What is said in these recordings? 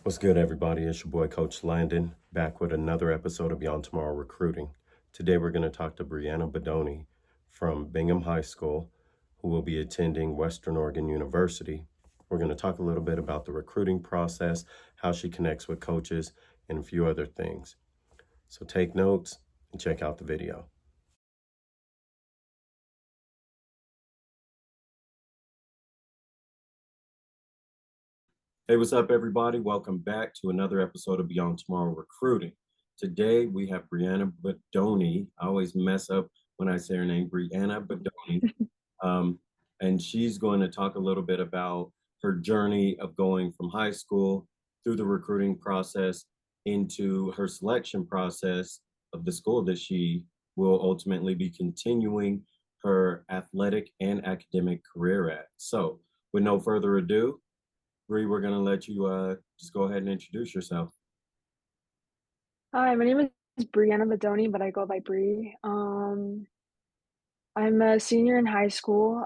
What's good, everybody? It's your boy, Coach Landon, back with another episode of Beyond Tomorrow Recruiting. Today, we're going to talk to Brianna Bedonie from Bingham High School, who will be attending Western Oregon University. We're going to talk a little bit about the recruiting process, how she connects with coaches, and a few other things. So take notes and check out the video. Hey, what's up, everybody? Welcome back to another episode of Beyond Tomorrow Recruiting. Today, we have Brianna Bedonie. I always mess up when I say her name, Brianna Bedonie. And she's going to talk a little bit about her journey of going from high school through the recruiting process into her selection process of the school that she will ultimately be continuing her athletic and academic career at. So, with no further ado, Bree, we're going to let you just go ahead and introduce yourself. Hi, my name is Brianna Bedonie, but I go by Bree. I'm a senior in high school,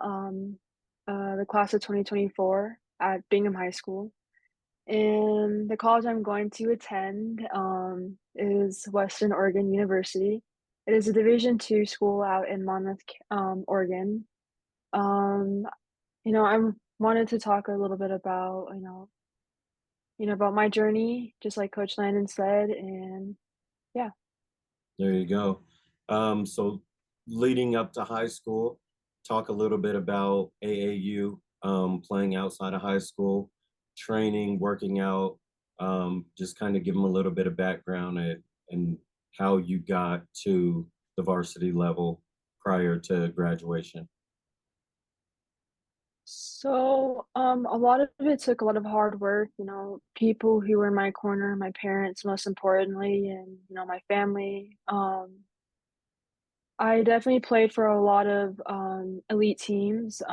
the class of 2024 at Bingham High School. And the college I'm going to attend is Western Oregon University. It is a Division II school out in Monmouth, Oregon. Um, I wanted to talk a little bit about, about my journey, just like Coach Landon said, and yeah. There you go. So, leading up to high school, talk a little bit about AAU, playing outside of high school, training, working out, just kind of give them a little bit of background and how you got to the varsity level prior to graduation. So, a lot of it took a lot of hard work, people who were in my corner, my parents, most importantly, and, my family. I definitely played for a lot of elite teams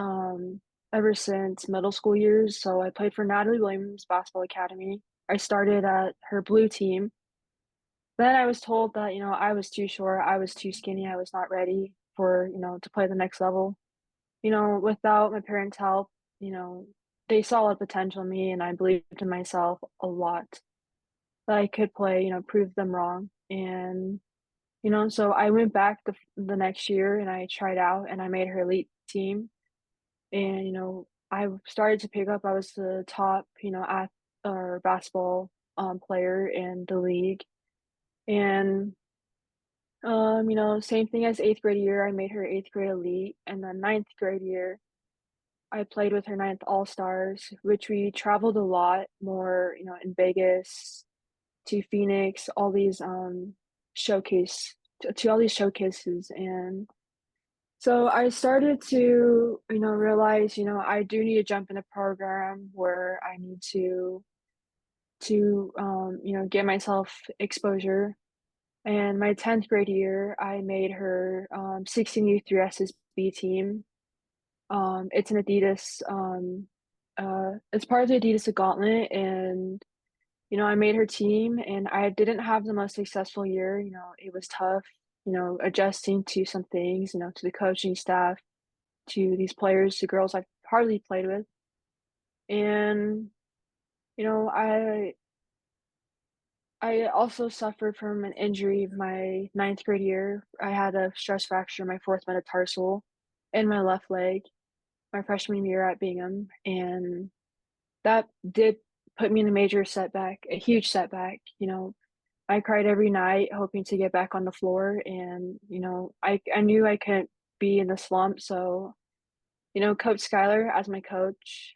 ever since middle school years. So I played for Natalie Williams Basketball Academy. I started at her blue team. Then I was told that, I was too short, I was too skinny, I was not ready for, to play the next level. Without my parents' help, you know, they saw a lot of potential in me and I believed in myself a lot that I could play, prove them wrong. And, so I went back the next year and I tried out and I made her elite team. And, I started to pick up, I was the top, at or basketball player in the league. And same thing as 8th grade year, I made her 8th grade elite, and then ninth grade year, I played with her ninth All-Stars, which we traveled a lot more, in Vegas, to Phoenix, all these showcase to all these showcases. And so I started to, realize, I do need to jump in a program where I need to get myself exposure. And my 10th grade year, I made her 16U through SSB team. It's an Adidas, it's part of the Adidas Gauntlet, and I made her team, and I didn't have the most successful year. It was tough, adjusting to some things, to the coaching staff, to these players, to girls I've hardly played with, and you know, I I also suffered from an injury my ninth grade year. I had a stress fracture, my fourth metatarsal, in my left leg, my freshman year at Bingham, and that did put me in a major setback, a huge setback. I cried every night hoping to get back on the floor, and, I knew I couldn't be in the slump, so, Coach Schuyler as my coach,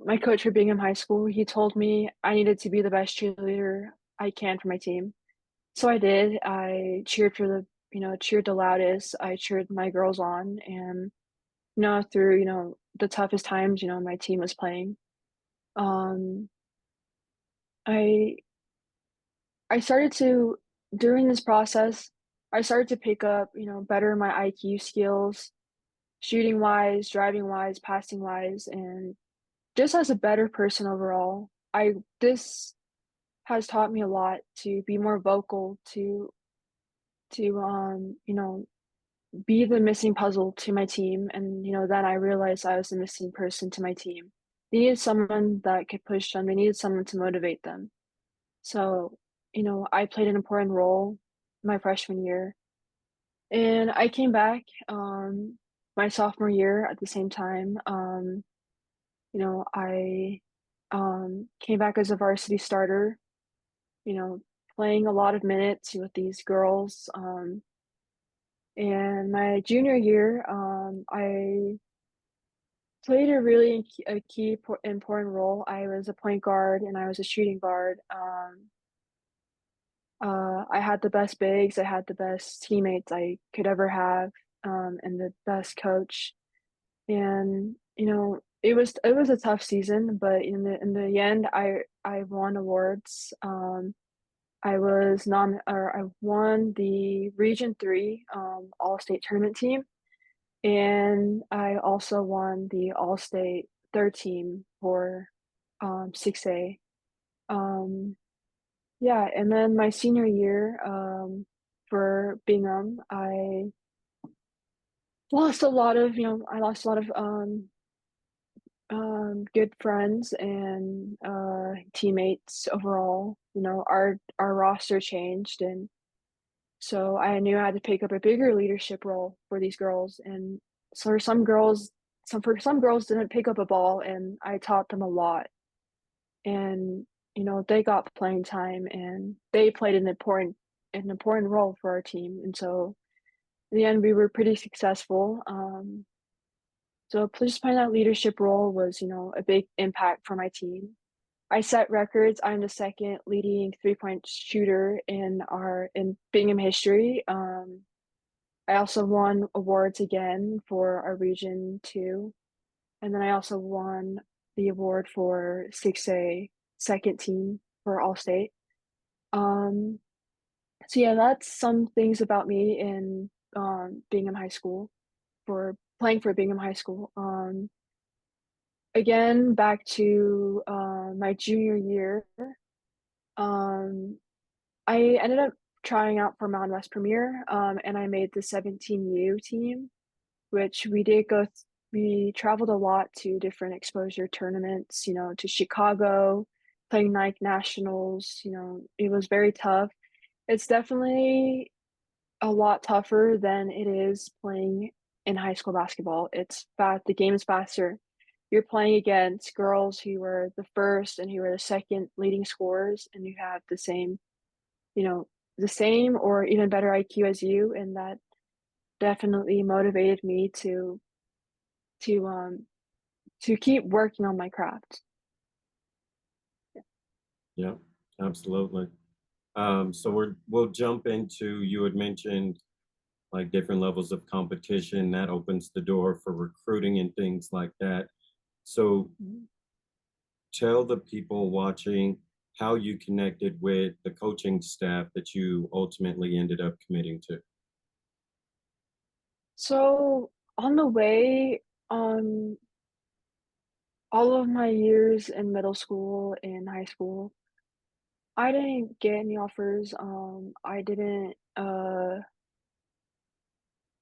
my coach for Bingham High School, he told me I needed to be the best cheerleader I can for my team. So I did. I cheered cheered the loudest. I cheered my girls on, and, through, the toughest times, my team was playing. Um, I I started to during this process, I started to pick up, better my IQ skills, shooting wise, driving wise, passing wise, and just as a better person overall. I This has taught me a lot to be more vocal, to be the missing puzzle to my team, and, then I realized I was the missing person to my team. they needed someone that could push them, they needed someone to motivate them. So, I played an important role my freshman year, and I came back, my sophomore year at the same time. I came back as a varsity starter, you know, playing a lot of minutes with these girls. And my junior year, I played a really important role. I was a point guard and I was a shooting guard. I had the best bigs, I had the best teammates I could ever have, and the best coach. And, it was a tough season, but in the end, I won awards. I won the Region 3, All-State Tournament team, and I also won the All-State 3rd team for, 6A. Um, yeah, and then my senior year, for Bingham, I lost a lot of, good friends and, teammates overall. Our roster changed, and so I knew I had to pick up a bigger leadership role for these girls, and so for some girls didn't pick up a ball, and I taught them a lot, and, they got playing time, and they played an important role for our team, and so in the end, we were pretty successful. So just playing that leadership role was, a big impact for my team. I set records. I'm the second leading three-point shooter in Bingham history. I also won awards again for our region too, and then I also won the award for 6A second team for All State. Um, so yeah, that's some things about me in Bingham High School for playing for Bingham High School. Again, back to my junior year, um, I ended up trying out for Mountain West Premier, and I made the 17U team, which we traveled a lot to different exposure tournaments, to Chicago, playing Nike Nationals, it was very tough. It's definitely a lot tougher than it is playing in high school basketball. The game is faster. You're playing against girls who were the first and who were the second leading scorers, and who have you know, the same or even better IQ as you, and that definitely motivated me to um to keep working on my craft. Yeah, absolutely. So we'll jump into, you had mentioned like different levels of competition that opens the door for recruiting and things like that. So Mhm. tell the people watching how you connected with the coaching staff that you ultimately ended up committing to. So on the way, all of my years in middle school and high school, I didn't get any offers.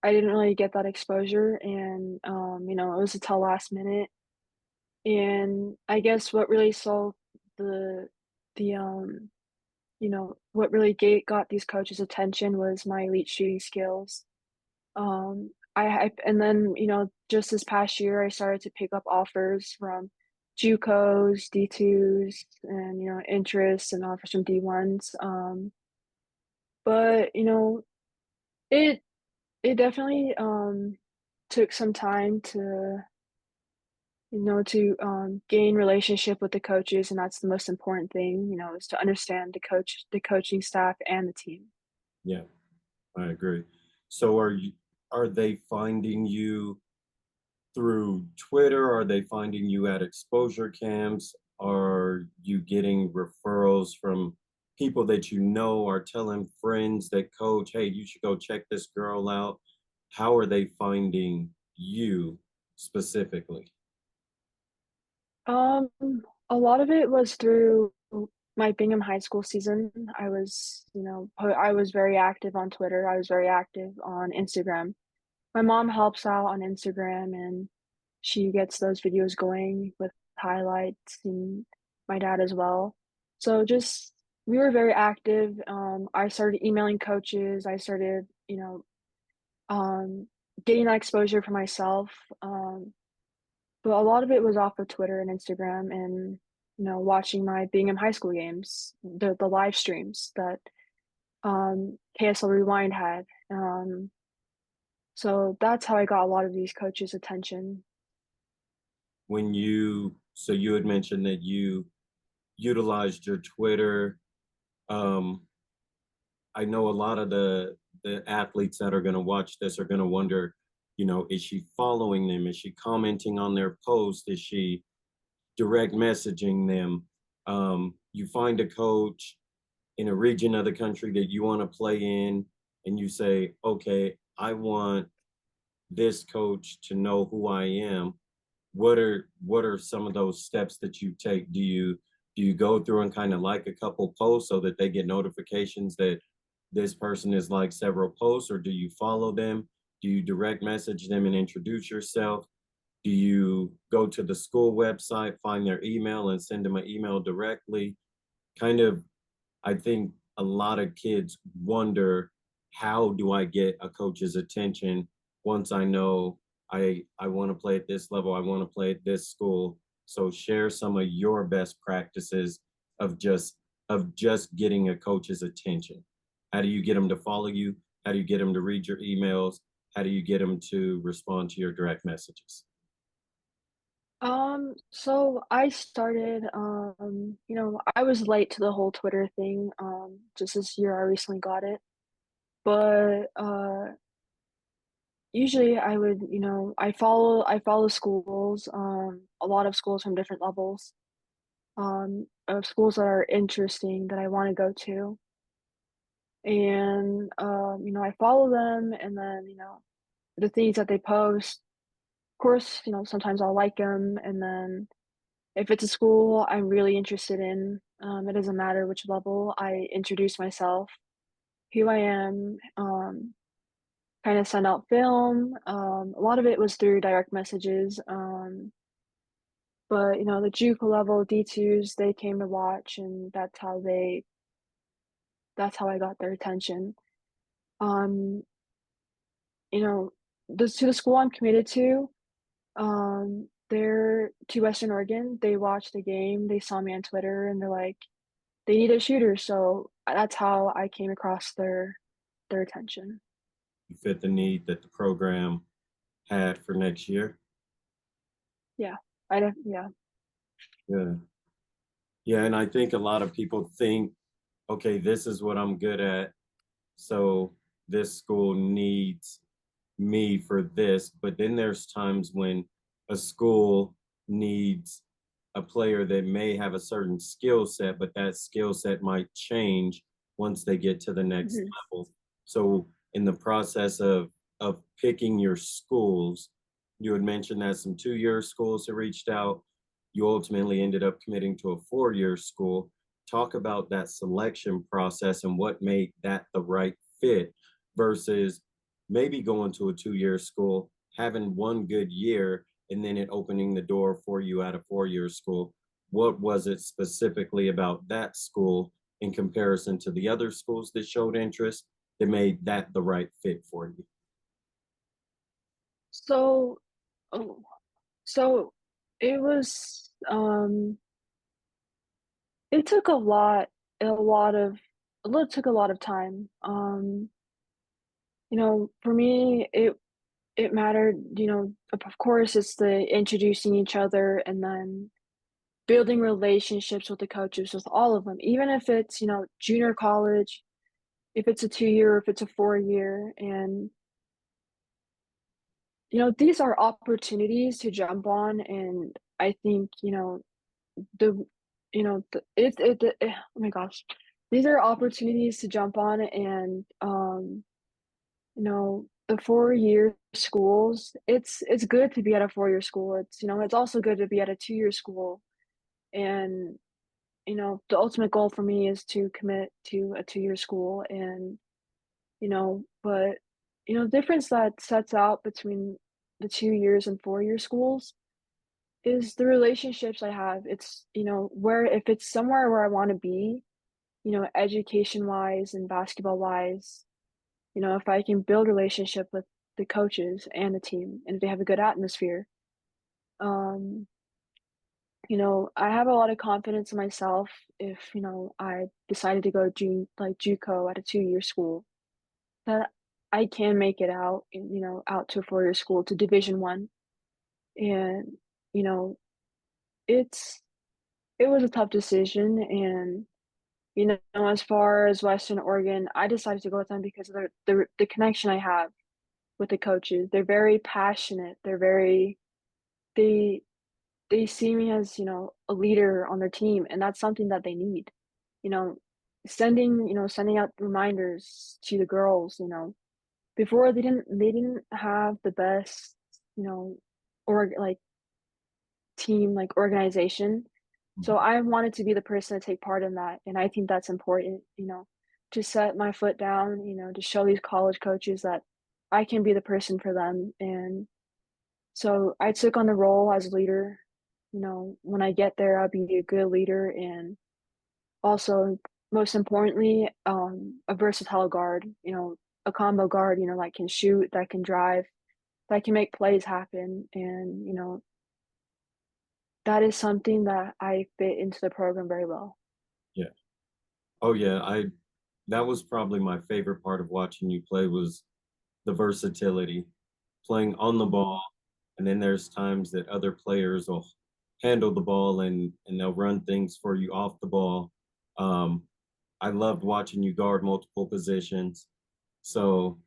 I didn't really get that exposure, and it was until last minute. And I guess what really sold the the what really got these coaches' attention was my elite shooting skills. And then, just this past year, I started to pick up offers from JUCOs, D2s, and, interests and offers from D1s. But, it it definitely took some time to gain relationship with the coaches, and that's the most important thing, is to understand the coaching staff and the team. Yeah, I agree. So are they finding you through Twitter? Are they finding you at exposure camps? Are you getting referrals from people that you know, are telling friends that coach, hey, you should go check this girl out? How are they finding you specifically? Um, a lot of it was through my Bingham High School season. I was very active on Twitter. I was very active on Instagram. My mom helps out on Instagram, and she gets those videos going with highlights, and my dad as well. So just we were very active. I started emailing coaches. I started, um, getting that exposure for myself. But a lot of it was off of Twitter and Instagram and, watching my Bingham High School games, the live streams that KSL Rewind had. So that's how I got a lot of these coaches' attention. When so you had mentioned that you utilized your Twitter. Um, I know a lot of the athletes that are going to watch this are going to wonder, is she following them? Is she commenting on their post? Is she direct messaging them? You find a coach in a region of the country that you want to play in, and you say, okay, I want this coach to know who I am. What are some of those steps that you take? Do you go through and kind of like a couple posts so that they get notifications that this person is like several posts, or do you follow them? Do you direct message them and introduce yourself? Do you go to the school website, find their email, and send them an email directly? Kind of, I think a lot of kids wonder, how do I get a coach's attention once I know I want to play at this level, I want to play at this school. So share some of your best practices of just getting a coach's attention. How do you get them to follow you? How do you get them to read your emails? How do you get them to respond to your direct messages? So I started, I was late to the whole Twitter thing. Just this year I recently got it. But usually I would, I follow schools, a lot of schools from different levels, of schools that are interesting that I want to go to. And I follow them and then, the things that they post, of course, sometimes I'll like them and then if it's a school I'm really interested in, it doesn't matter which level, I introduce myself, who I am, kind of send out film. A lot of it was through direct messages, but the JUCO level D2s, they came to watch, and that's how I got their attention. Um, you know, the school I'm committed to, they're to Western Oregon. They watched the game, they saw me on Twitter, and they're like, they need a shooter, so that's how I came across their attention. You fit the need that the program had for next year. Yeah, yeah. Yeah. Yeah, and I think a lot of people think, okay, this is what I'm good at, so this school needs me for this. But then there's times when a school needs a player that may have a certain skill set, but that skill set might change once they get to the next Mhm. level. So in the process of picking your schools, you had mentioned that some 2-year schools have reached out. You ultimately ended up committing to a 4-year school. Talk about that selection process and what made that the right fit versus maybe going to a 2-year school, having one good year, and then it opening the door for you at a 4-year school. What was it specifically about that school in comparison to the other schools that showed interest that made that the right fit for you? So, oh, so it was, it took a lot of, it took a lot of time. For me, it mattered, of course, it's the introducing each other and then building relationships with the coaches, with all of them, even if it's, junior college, if it's a 2-year, if it's a 4-year, and, these are opportunities to jump on, and I think, the oh my gosh, these are opportunities to jump on and, the 4-year schools, it's good to be at a 4-year school, it's also good to be at a 2-year school, and, the ultimate goal for me is to commit to a 2-year school and, but, the difference that sets out between the 2 years and 4-year schools, is the relationships I have. It's, where if it's somewhere where I wanna be, education-wise and basketball-wise, if I can build relationship with the coaches and the team, and if they have a good atmosphere, um, I have a lot of confidence in myself if, I decided to go JUCO at a 2-year school, that I can make it out and, out to a 4-year school to Division One. And, you know, it's it was a tough decision, and, as far as Western Oregon, I decided to go with them because of the connection I have with the coaches. They're very passionate. They they see me as, a leader on their team, and that's something that they need. You know, sending out reminders to the girls, before they didn't have the best, you know, like team, like organization. So Mhm. I wanted to be the person to take part in that, and I think that's important, to set my foot down, to show these college coaches that I can be the person for them. And so I took on the role as a leader. When I get there, I'll be a good leader, and also, most importantly, a versatile guard, a combo guard, that can shoot, that can drive, that can make plays happen. And, that is something that I fit into the program very well. Yeah. Oh, yeah, I that was probably my favorite part of watching you play was the versatility, playing on the ball, Mhm, and then there's times that other players will handle the ball and they'll run things for you off the ball. Um, I loved watching you guard multiple positions. So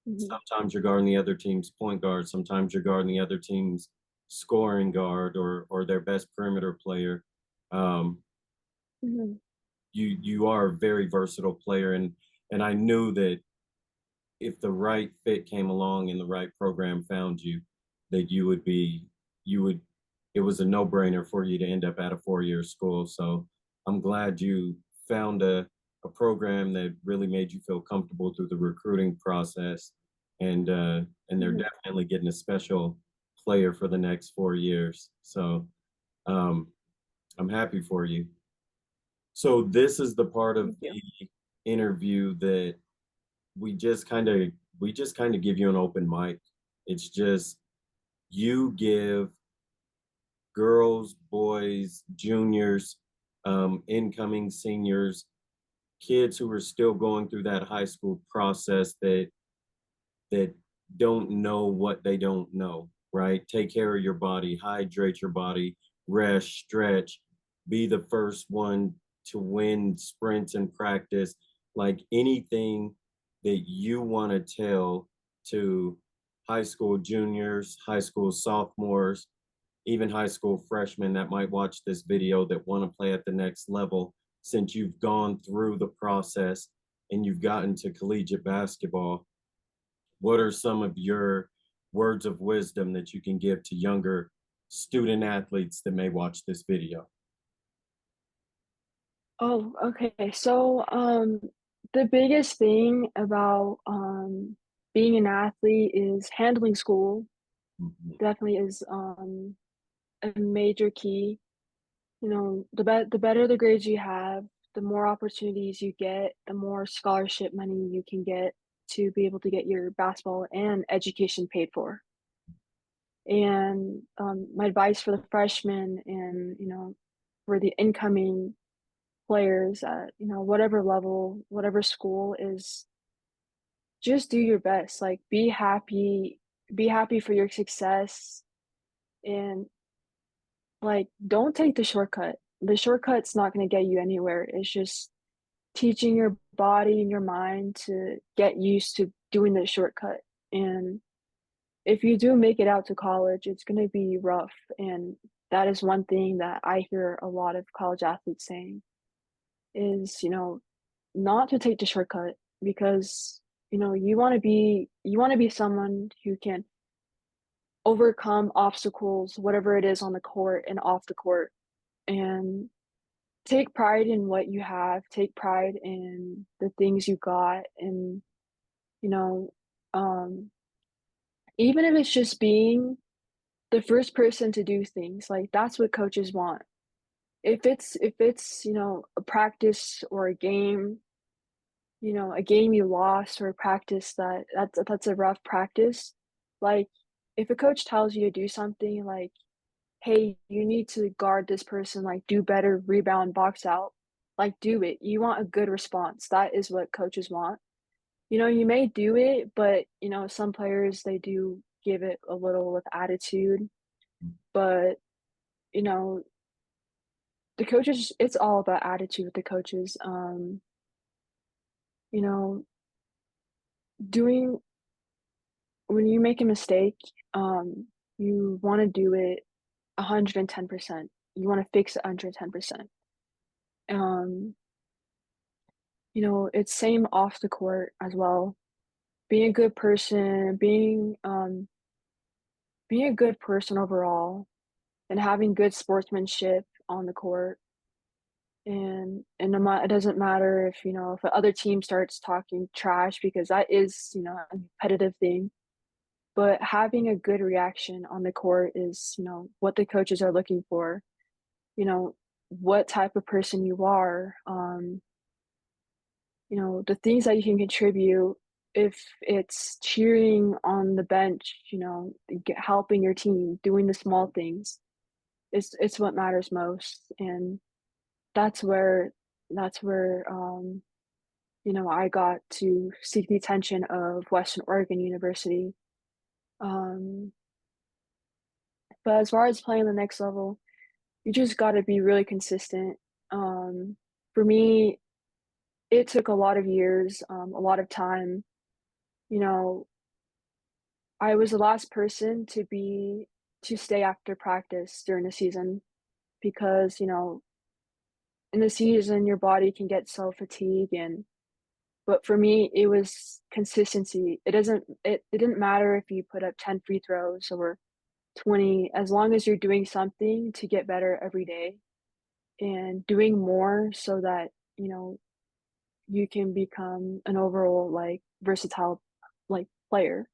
mhm, sometimes you're guarding the other team's point guard, sometimes you're guarding the other team's scoring guard or their best perimeter player. Um, mhm, you are a very versatile player, and I knew that if the right fit came along and the right program found you, that you would it was a no-brainer for you to end up at a 4-year school. So I'm glad you found a program that really made you feel comfortable through the recruiting process, and they're mhm. definitely getting a special player for the next 4 years. So um, I'm happy for you. So this is the part of Thank you. the interview that we just kind of we just kind of give you an open mic. It's just you give girls, boys, juniors, incoming seniors, kids who are still going through that high school process that don't know what they don't know, right? Take care of your body, hydrate your body, rest, stretch, be the first one to win sprints in practice, like anything that you want to tell to high school juniors, high school sophomores, even high school freshmen that might watch this video that want to play at the next level, since you've gone through the process and you've gotten to collegiate basketball. What are some of your words of wisdom that you can give to younger student athletes that may watch this video? Oh, okay. So, the biggest thing about being an athlete is handling school. Mhm. Definitely is a major key. The better the grades you have, the more opportunities you get, the more scholarship money you can get to be able to get your basketball and education paid for. And my advice for the freshmen and for the incoming players at whatever level, whatever school is, just do your best. Like be happy for your success, and like don't take the shortcut. The shortcut's not going to get you anywhere. It's just teaching your body and your mind to get used to doing the shortcut. And if you do make it out to college, it's going to be rough. And that is one thing that I hear a lot of college athletes saying is, not to take the shortcut because, you want to be someone who can overcome obstacles, whatever it is on the court and off the court, and take pride in what you have, take pride in the things you got, and, you know, um, even if it's just being the first person to do things, like, that's what coaches want. If it's, a practice or a game you lost or a practice that's a rough practice, like, if a coach tells you to do something like, "Hey, you need to guard this person, like, do better, rebound, box out," like, do it. You want a good response. That is what coaches want. You may do it, but, some players, they do give it a little with attitude, but, you know, the coaches it's all about attitude with the coaches, you know, doing when you make a mistake, you wanna do it 110%. You wanna fix it 110%. Um, it's same off the court as well. Being a good person, being a good person overall, and having good sportsmanship on the court, and no it doesn't matter if the other team starts talking trash because that is, a competitive thing. But having a good reaction on the court is, what the coaches are looking for, you know, what type of person you are, the things that you can contribute if it's cheering on the bench, helping your team, doing the small things. It's what matters most. And that's where that's where I got to seek the attention of Western Oregon University. Um, but as far as playing the next level, you just gotta be really consistent. Um, for me, it took a lot of years, a lot of time. You know, I was the last person to stay after practice during the season because, in the season your body can get so fatigued but for me it was consistency. It didn't matter if you put up 10 free throws or 20, as long as you're doing something to get better every day and doing more so that, you know, you can become an overall, like, versatile, like, player.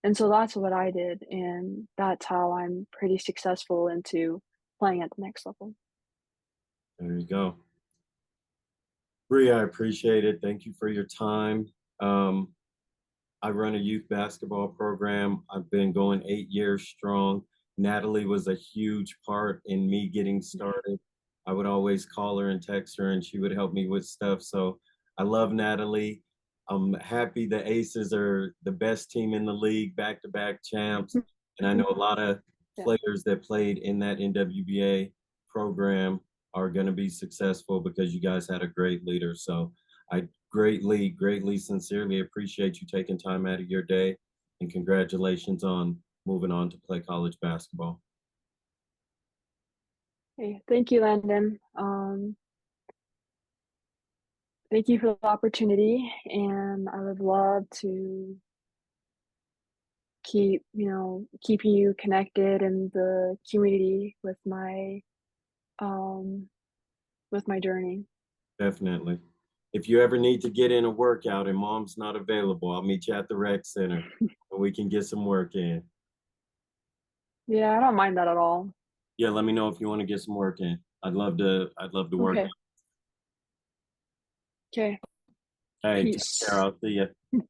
And so that's what I did, and that's how I'm pretty successful into playing at the next level. There you go. Bree, I appreciate it. Thank you for your time. Um, I run a youth basketball program. I've been going 8 years strong. Natalie was a huge part in me getting started. I would always call her and text her, and she would help me with stuff. So I love Natalie. I'm happy the Aces are the best team in the league, back to back champs. And I know a lot of Yeah. players that played in that NWBA program are going to be successful because you guys had a great leader. So I greatly, sincerely appreciate you taking time out of your day, and congratulations on moving on to play college basketball. Hey, thank you, Landon. Thank you for the opportunity, and I would love to keeping you connected in the community um, with my journey. Definitely. If you ever need to get in a workout and mom's not available, I'll meet you at the rec center and we can get some work in. Yeah, I don't mind that at all. Yeah, let me know if you want to get some work in. I'd love to work. Okay. Okay. Hey, take care. Peace. I'll see you.